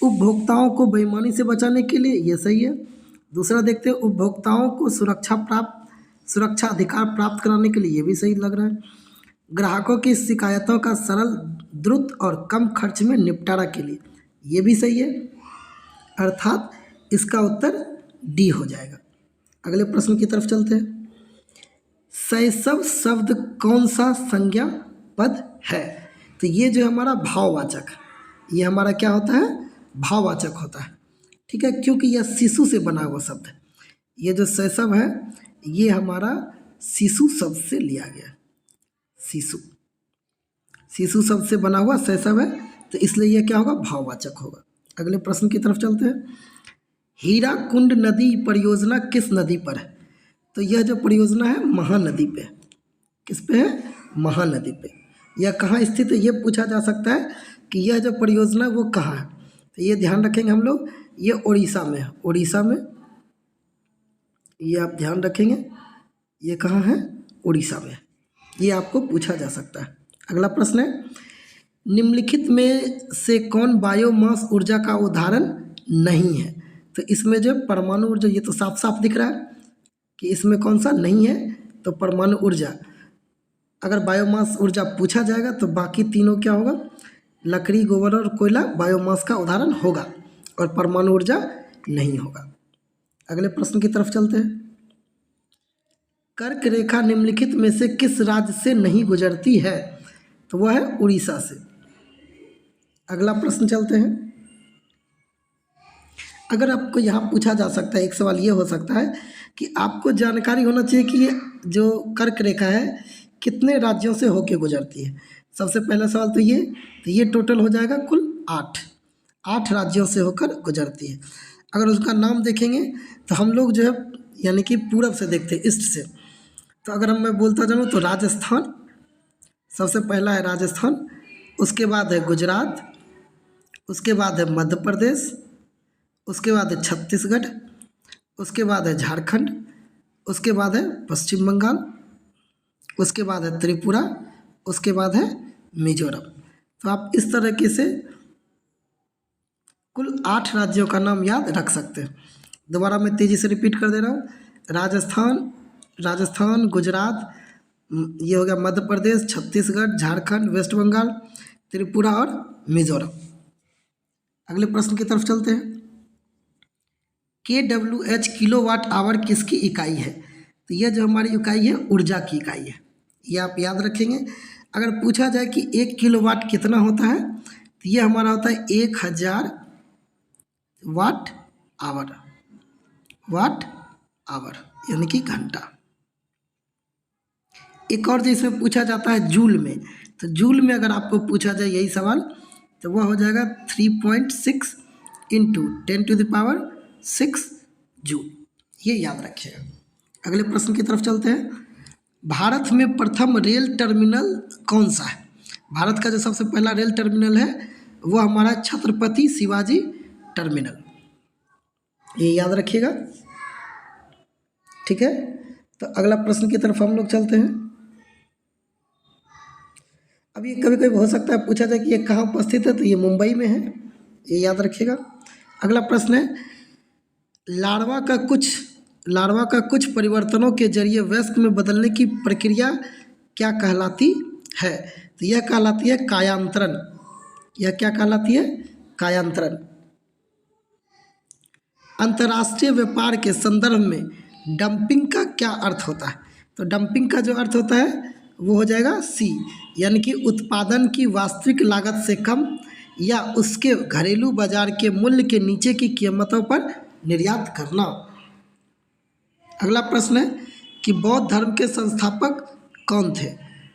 उपभोक्ताओं को बेईमानी से बचाने के लिए, ये सही है। दूसरा देखते हैं, उपभोक्ताओं को सुरक्षा अधिकार प्राप्त कराने के लिए, ये भी सही लग रहा है। ग्राहकों की शिकायतों का सरल, द्रुत और कम खर्च में निपटारा के लिए, ये भी सही है। अर्थात इसका उत्तर डी हो जाएगा। अगले प्रश्न की तरफ चलते हैं। शैशव शब्द कौन सा संज्ञा पद है? तो ये जो हमारा भाववाचक, ये हमारा क्या होता है? भाववाचक होता है। ठीक है, क्योंकि यह शिशु से बना हुआ शब्द है। ये जो शैशव है ये हमारा शिशु शब्द से लिया गया। शिशु शब्द से बना हुआ शैशव है, तो इसलिए यह क्या होगा? भाववाचक होगा। अगले प्रश्न की तरफ चलते हैं। हीराकुंड नदी परियोजना किस नदी पर है? तो यह जो परियोजना है महानदी पे। किस पे है? महानदी पे। यह कहाँ स्थित है ये पूछा जा सकता है कि यह जो परियोजना है वो कहाँ है। तो ये ध्यान रखेंगे हम लोग, ये उड़ीसा में है। उड़ीसा में, ये आप ध्यान रखेंगे, ये कहाँ है? उड़ीसा में। ये आपको पूछा जा सकता है। अगला प्रश्न है, निम्नलिखित में से कौन बायोमास ऊर्जा का उदाहरण नहीं है? तो इसमें जो परमाणु ऊर्जा, ये तो साफ साफ दिख रहा है कि इसमें कौन सा नहीं है, तो परमाणु ऊर्जा। अगर बायोमास ऊर्जा पूछा जाएगा तो बाकी तीनों क्या होगा? लकड़ी, गोबर और कोयला बायोमास का उदाहरण होगा और परमाणु ऊर्जा नहीं होगा। अगले प्रश्न की तरफ चलते हैं। कर्क रेखा निम्नलिखित में से किस राज्य से नहीं गुजरती है? तो वह है उड़ीसा से। अगला प्रश्न चलते हैं। अगर आपको यहाँ पूछा जा सकता है, एक सवाल ये हो सकता है कि आपको जानकारी होना चाहिए कि ये जो कर्क रेखा है कितने राज्यों से होके गुजरती है। सबसे पहला सवाल तो ये टोटल हो जाएगा कुल 8 राज्यों से होकर गुजरती है। अगर उसका नाम देखेंगे तो हम लोग जो है यानी कि पूरब से देखते हैं, ईस्ट से। तो अगर मैं बोलता जाऊँ तो राजस्थान सबसे पहला है, राजस्थान। उसके बाद है गुजरात, उसके बाद है मध्य प्रदेश, उसके बाद है छत्तीसगढ़, उसके बाद है झारखंड, उसके बाद है पश्चिम बंगाल, उसके बाद है त्रिपुरा, उसके बाद है मिजोरम। तो आप इस तरीके से कुल 8 राज्यों का नाम याद रख सकते हैं। दोबारा मैं तेज़ी से रिपीट कर दे रहा हूँ। राजस्थान, गुजरात, ये हो गया मध्य प्रदेश, छत्तीसगढ़, झारखंड, वेस्ट बंगाल, त्रिपुरा और मिजोरम। अगले प्रश्न की तरफ चलते हैं। kWh किलोवाट आवर किसकी इकाई है? तो यह जो हमारी इकाई है ऊर्जा की इकाई है, ये आप याद रखेंगे। अगर पूछा जाए कि 1 किलोवाट कितना होता है, तो यह हमारा होता है 1000 वाट आवर यानी कि घंटा। एक और जो इसमें पूछा जाता है जूल में, तो जूल में अगर आपको पूछा जाए यही सवाल, तो वह हो जाएगा 3.6 इंटू 10⁶ जूल। ये याद रखिएगा। अगले प्रश्न की तरफ चलते हैं। भारत में प्रथम रेल टर्मिनल कौन सा है? भारत का जो सबसे पहला रेल टर्मिनल है वो हमारा छत्रपति शिवाजी टर्मिनल, ये याद रखिएगा। ठीक है, तो अगला प्रश्न की तरफ हम लोग चलते हैं। अब ये कभी कभी हो सकता है पूछा जाए कि ये कहाँ उपस्थित है, तो ये मुंबई में है, ये याद रखिएगा। अगला प्रश्न है, लार्वा का कुछ परिवर्तनों के जरिए वयस्क में बदलने की प्रक्रिया क्या कहलाती है? तो यह कहलाती है कायांतरण। यह क्या कहलाती है? कायांतरण। अंतर्राष्ट्रीय व्यापार के संदर्भ में डंपिंग का क्या अर्थ होता है? तो डंपिंग का जो अर्थ होता है वो हो जाएगा सी, यानी कि उत्पादन की वास्तविक लागत से कम या उसके घरेलू बाजार के मूल्य के नीचे की कीमतों पर निर्यात करना। अगला प्रश्न है कि बौद्ध धर्म के संस्थापक कौन थे?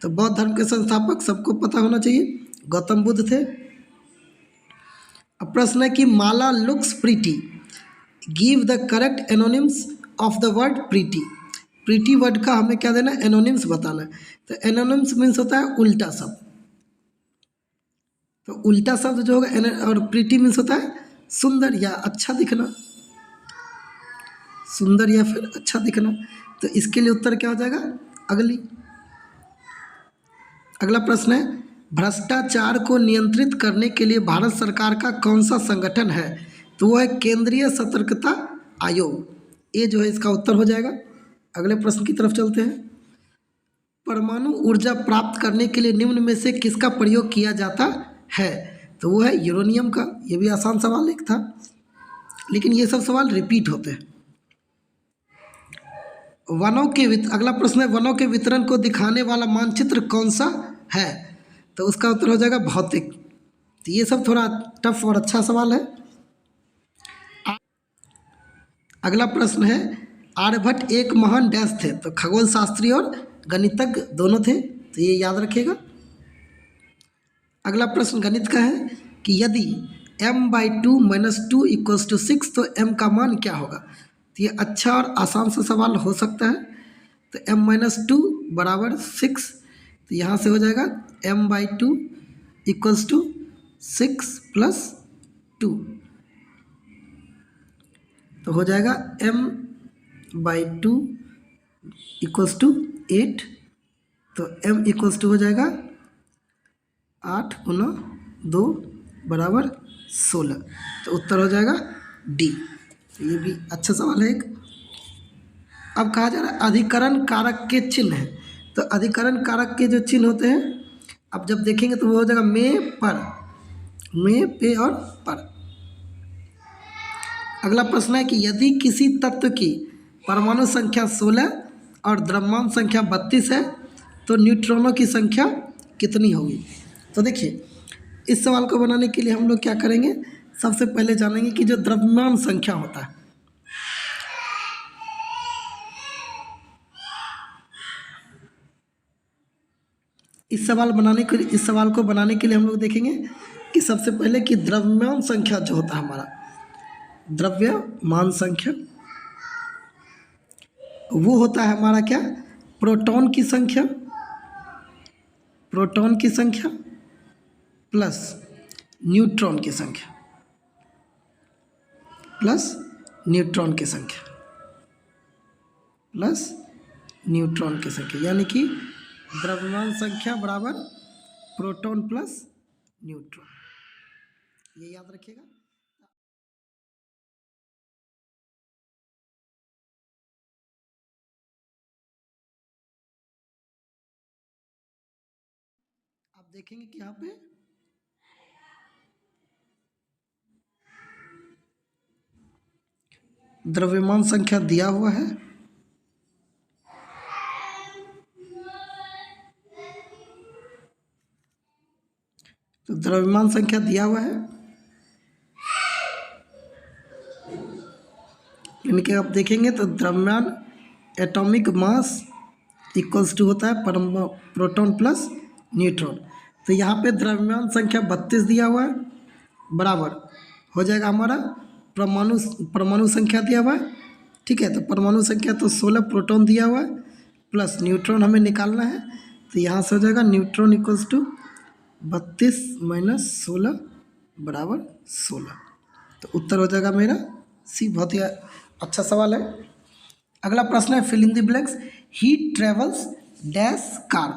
तो बौद्ध धर्म के संस्थापक सबको पता होना चाहिए, गौतम बुद्ध थे। अब प्रश्न है कि Mala looks pretty, give the correct antonyms of the word pretty. Pretty word का हमें क्या देना है? एनोनिम्स बताना है। तो एनोनिम्स मीन्स होता है उल्टा शब्द। तो उल्टा शब्द जो होगा, और प्रीटी मीन्स होता है सुंदर या अच्छा दिखना, सुंदर या फिर अच्छा दिखना। तो इसके लिए उत्तर क्या हो जाएगा? अगली। अगला प्रश्न है, भ्रष्टाचार को नियंत्रित करने के लिए भारत सरकार का कौन सा संगठन है? तो वो है केंद्रीय सतर्कता आयोग। ये जो है इसका उत्तर हो जाएगा। अगले प्रश्न की तरफ चलते हैं। परमाणु ऊर्जा प्राप्त करने के लिए निम्न में से किसका प्रयोग किया जाता है? तो वो है यूरेनियम का। ये भी आसान सवाल एक था, लेकिन ये सब सवाल रिपीट होते हैं। अगला प्रश्न है, वनों के वितरण को दिखाने वाला मानचित्र कौन सा है? तो उसका उत्तर हो जाएगा भौतिक। तो ये सब थोड़ा टफ और अच्छा सवाल है। अगला प्रश्न है, आर्यभट्ट एक महान डैश थे? तो खगोल शास्त्री और गणितज्ञ दोनों थे, तो ये याद रखिएगा। अगला प्रश्न गणित का है कि यदि m/2 - 2 = 6 तो m का मान क्या होगा? तो ये अच्छा और आसान सा सवाल हो सकता है। तो m - 2 = 6, तो यहाँ से हो जाएगा m/2 = 6 + 2, तो हो जाएगा m/2 = 8, तो m = हो जाएगा 8 × 2 = 16, तो उत्तर हो जाएगा डी। तो ये भी अच्छा सवाल है एक। अब कहा जा रहा है अधिकरण कारक के चिन्ह हैं। तो अधिकरण कारक के जो चिन्ह होते हैं, अब जब देखेंगे तो वो हो जाएगा में, पर, में, पे और पर। अगला प्रश्न है कि यदि किसी तत्व की परमाणु संख्या 16 और द्रव्यमान संख्या 32 है तो न्यूट्रॉनों की संख्या कितनी होगी? तो देखिए, इस सवाल को बनाने के लिए हम लोग क्या करेंगे, सबसे पहले जानेंगे कि जो द्रव्यमान संख्या होता है, इस सवाल को बनाने के लिए हम लोग देखेंगे कि सबसे पहले कि द्रव्यमान संख्या जो होता है हमारा, द्रव्यमान संख्या, वो होता है हमारा क्या, प्रोटॉन की संख्या प्लस न्यूट्रॉन की संख्या यानी कि द्रव्यमान संख्या बराबर प्रोटॉन प्लस न्यूट्रॉन, ये याद रखिएगा। आप देखेंगे कि यहाँ पे द्रव्यमान संख्या दिया हुआ है, तो द्रव्यमान संख्या दिया हुआ है, यानी कि आप देखेंगे तो द्रव्यमान एटॉमिक मास इक्वल्स टू होता है प्रोटॉन प्लस न्यूट्रॉन। तो यहाँ पे द्रव्यमान संख्या 32 दिया हुआ है, बराबर हो जाएगा हमारा परमाणु संख्या दिया हुआ है, ठीक है। तो परमाणु संख्या तो 16 प्रोटॉन दिया हुआ है प्लस न्यूट्रॉन हमें निकालना है, तो यहाँ से हो जाएगा न्यूट्रॉन इक्वल्स टू 32 - 16 = 16, तो उत्तर हो जाएगा मेरा सी। बहुत ही अच्छा सवाल है। अगला प्रश्न है fill in the blanks, he travels dash car?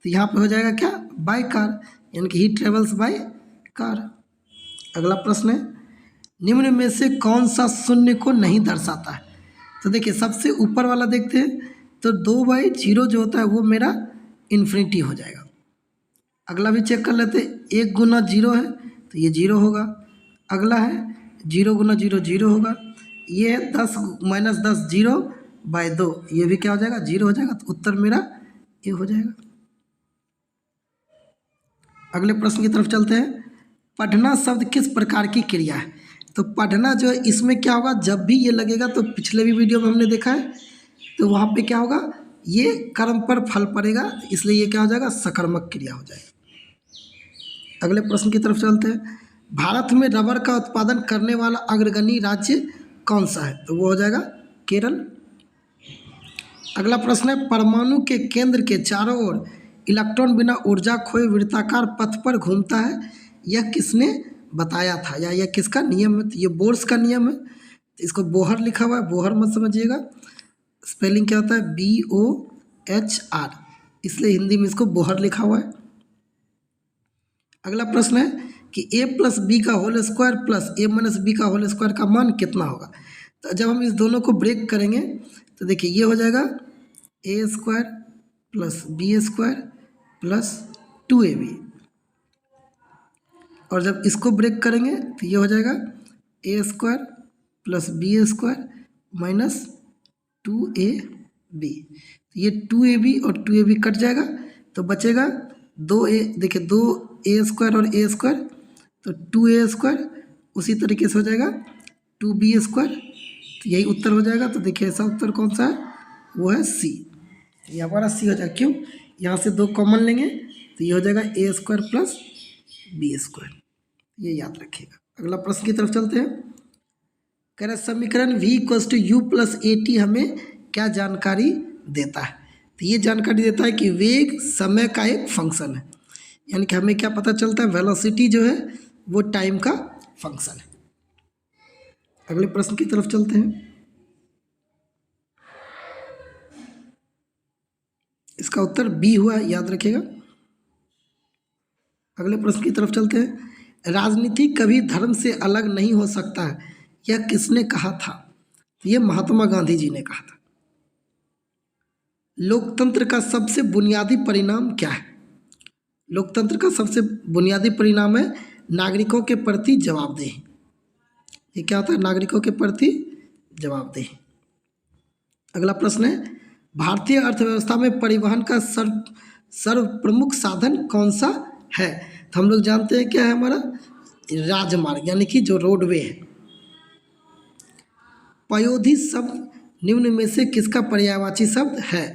तो यहाँ पे हो जाएगा क्या, बाय कार, यानी कि ही ट्रेवल्स बाय कार। अगला प्रश्न है निम्न में से कौन सा शून्य को नहीं दर्शाता है? तो देखिए सबसे ऊपर वाला देखते हैं, तो 2/0 जो होता है वो मेरा इन्फिनिटी हो जाएगा। अगला भी चेक कर लेते, 1 × 0 है तो ये 0 होगा। अगला है 0 × 0 0 होगा। ये है 10 - 10 0/2, ये भी क्या हो जाएगा, 0 हो जाएगा, तो उत्तर मेरा ये हो जाएगा। अगले प्रश्न की तरफ चलते हैं, पढ़ना शब्द किस प्रकार की क्रिया है? तो पढ़ना जो है इसमें क्या होगा, जब भी ये लगेगा, तो पिछले भी वीडियो में हमने देखा है, तो वहाँ पे क्या होगा, ये कर्म पर फल पड़ेगा, इसलिए ये क्या हो जाएगा, सकर्मक क्रिया हो जाएगा। अगले प्रश्न की तरफ चलते हैं, भारत में रबर का उत्पादन करने वाला अग्रगणी राज्य कौन सा है? तो वो हो जाएगा केरल। अगला प्रश्न है परमाणु के केंद्र के चारों ओर इलेक्ट्रॉन बिना ऊर्जा खोए वृत्ताकार पथ पर घूमता है, यह किसने बताया था, या यह किसका नियम है? तो ये बोर्स का नियम है, तो इसको बोहर लिखा हुआ है, बोहर मत समझिएगा, स्पेलिंग क्या होता है BOHR, इसलिए हिंदी में इसको बोहर लिखा हुआ है। अगला प्रश्न है कि a प्लस बी का whole square plus a minus b का होल स्क्वायर का मान कितना होगा। तो जब हम इस दोनों को ब्रेक करेंगे तो देखिए ये हो जाएगा a square plus b square plus 2ab, और जब इसको ब्रेक करेंगे तो ये हो जाएगा a square plus b square minus 2ab। ये 2ab और 2ab कट जाएगा तो बचेगा 2a, देखिए 2a स्क्वायर और a स्क्वायर, तो 2a स्क्वायर, उसी तरीके से हो जाएगा 2b स्क्वायर, तो यही उत्तर हो जाएगा। तो देखिए ऐसा उत्तर कौन सा है, वो है सी। ये हमारा सी हो जाएगा, क्यों, यहाँ से 2 कॉमन लेंगे तो ये हो जाएगा a square plus b square, ये याद रखिएगा। अगला प्रश्न की तरफ चलते हैं। कह रहे समीकरण v equals to u plus a t हमें क्या जानकारी देता है। तो ये जानकारी देता है कि वेग समय का एक फंक्शन है, यानी कि हमें क्या पता चलता है, वेलोसिटी जो है वो टाइम का फंक्शन है। अगले प्रश्न की तरफ चलते हैं। इसका उत्तर बी हुआ, याद रखिएगा। अगले प्रश्न की तरफ चलते हैं। राजनीति कभी धर्म से अलग नहीं हो सकता है, यह किसने कहा था। तो ये महात्मा गांधी जी ने कहा था। लोकतंत्र का सबसे बुनियादी परिणाम क्या है। लोकतंत्र का सबसे बुनियादी परिणाम है नागरिकों के प्रति जवाबदेही। ये क्या होता है, नागरिकों के प्रति जवाबदेही। अगला प्रश्न है भारतीय अर्थव्यवस्था में परिवहन का सर्व प्रमुख साधन कौन सा है। तो हम लोग जानते हैं क्या है हमारा राजमार्ग, यानी कि जो रोडवे है। पयोधी शब्द निम्न में से किसका पर्यायवाची शब्द है।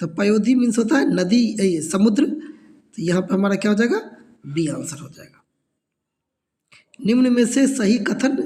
तो पयोधी मीन्स होता है नदी, समुद्र, तो यहाँ पे हमारा क्या हो जाएगा, बी आंसर हो जाएगा। निम्न में से सही कथन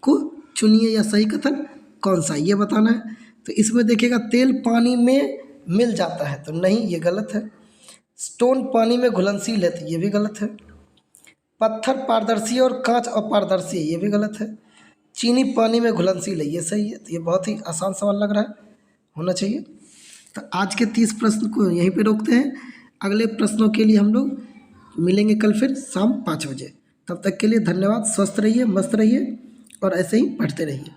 को चुनिए, या सही कथन कौन सा ये बताना है। तो इसमें देखिएगा तेल पानी में मिल जाता है, तो नहीं, ये गलत है। स्टोन पानी में घुलनशील है, तो ये भी गलत है। पत्थर पारदर्शी और कांच अपारदर्शी है, ये भी गलत है। चीनी पानी में घुलनशील है, ये सही है। तो ये बहुत ही आसान सवाल लग रहा है, होना चाहिए। तो आज के 30 प्रश्न को यहीं पे रोकते हैं। अगले प्रश्नों के लिए हम लोग मिलेंगे कल फिर शाम 5 बजे। तब तक के लिए धन्यवाद। स्वस्थ रहिए, मस्त रहिए और ऐसे ही पढ़ते रहिए।